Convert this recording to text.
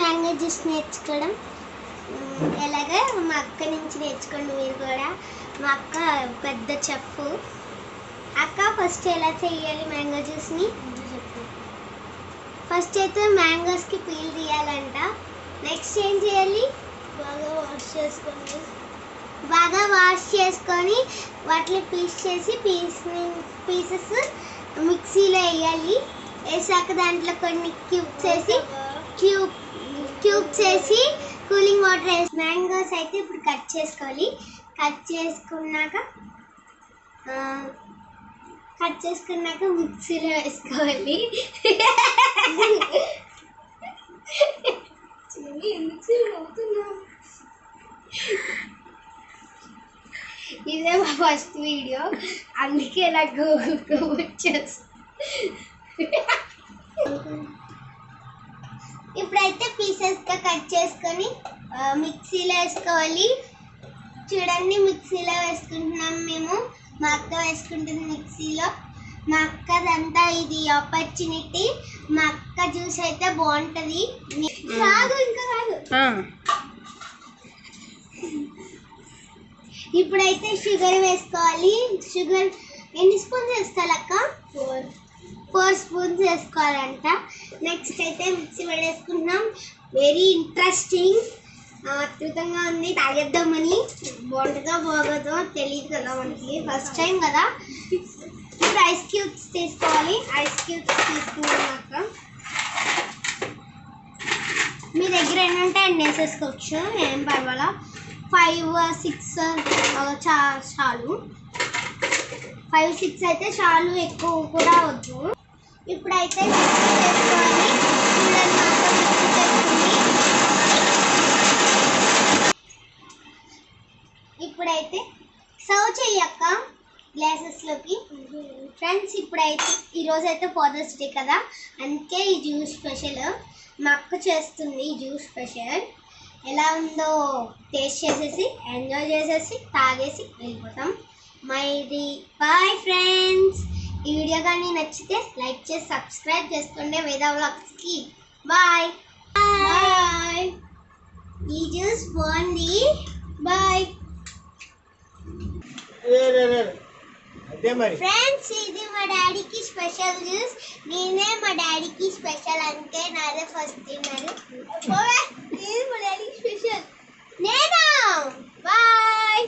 Mango juice నేర్చుకోవడం ఎలాగా మా అక్క నుంచి నేర్చుకోండి మీరు కూడా. మా అక్క పెద్ద చెఫ్. అక్క ఫస్ట్ ఎలా చేయాలి మ్యాంగో జ్యూస్ని? ఫస్ట్ అయితే మ్యాంగోస్కి పీల్ తీయాలంట. నెక్స్ట్ ఏం చేయాలి? బాగా వాష్ చేసుకొని వాటిని పీసెస్ మిక్సీలో వేయాలి. వేసాక దాంట్లో కొన్ని క్యూబ్స్ వేసి కూలింగ్ వాటర్ వేసి మ్యాంగోస్ అయితే ఇప్పుడు కట్ చేసుకోవాలి. కట్ చేసుకున్నాక మిక్సీలో వేసుకోవాలి. ఇదే మా ఫస్ట్ వీడియో, అందుకే నాకు ఇప్పుడైతే పీసెస్గా కట్ చేసుకొని మిక్సీలో వేసుకోవాలి. చూడండి మిక్సీలో వేసుకుంటున్నాం మేము. మా అక్క వేసుకుంటుంది మిక్సీలో. మా అక్కదంతా ఇది ఆపర్చునిటీ. మా అక్క జ్యూస్ అయితే బాగుంటుంది. రాదు ఇంకా రాదు. ఇప్పుడైతే షుగర్ వేసుకోవాలి. షుగర్ ఎన్ని స్పూన్స్ వేసుకోవాలి అక్క? 4 స్పూన్స్ వేసుకోవాలంట. నెక్స్ట్ అయితే మిక్సీ పడేసుకుంటున్నాం. వెరీ ఇంట్రెస్టింగ్, అద్భుతంగా ఉంది. తాగేద్దామని. బాగుంటుందో బాగోదో తెలియదు కదా మనకి, ఫస్ట్ టైం కదా. ఇప్పుడు ఐస్ క్యూబ్స్ తీసుకోవాలి. ఐస్ క్యూబ్స్ తీసుకున్నాక మీ దగ్గర ఏంటంటే అన్నీ వేసేసుకోవచ్చు, ఏం పర్వాలా. 5, 6 చాలు. 5, 6 అయితే చాలు, ఎక్కువ కూడా వద్దు. ఇప్పుడైతే మిక్సీ చేసుకోవాలి. చూడండి మిక్సీ చేసుకుంది. ఇప్పుడైతే సర్వ్ చెయ్యక్క గ్లాసెస్లోకి. ఫ్రెండ్స్ ఇప్పుడైతే ఈరోజైతే ఫాదర్స్ డే కదా, అందుకే ఈ జ్యూస్ స్పెషల్. మా అక్క చేస్తుంది ఈ జ్యూస్ స్పెషల్. ఎలా ఉందో టేస్ట్ చేసేసి ఎంజాయ్ చేసేసి తాగేసి వెళ్ళిపోతాం. మైది బాయ్ ఫ్రెండ్స్. ఈ వీడియో కానీ నచ్చితే లైక్ చేసి సబ్స్క్రైబ్ చేసుకోండి వేదా వ్లాగ్స్కి. Bye bye. ఈ జ్యూస్ బాగుంది. Bye friends. ఇది మా డాడీకి స్పెషల్ జ్యూస్. నేనే మా డాడీకి స్పెషల్ అంటే నాదే ఫస్ట్ తిన్నారు. ఇది మా డాడీకి స్పెషల్. నేనా బాయ్.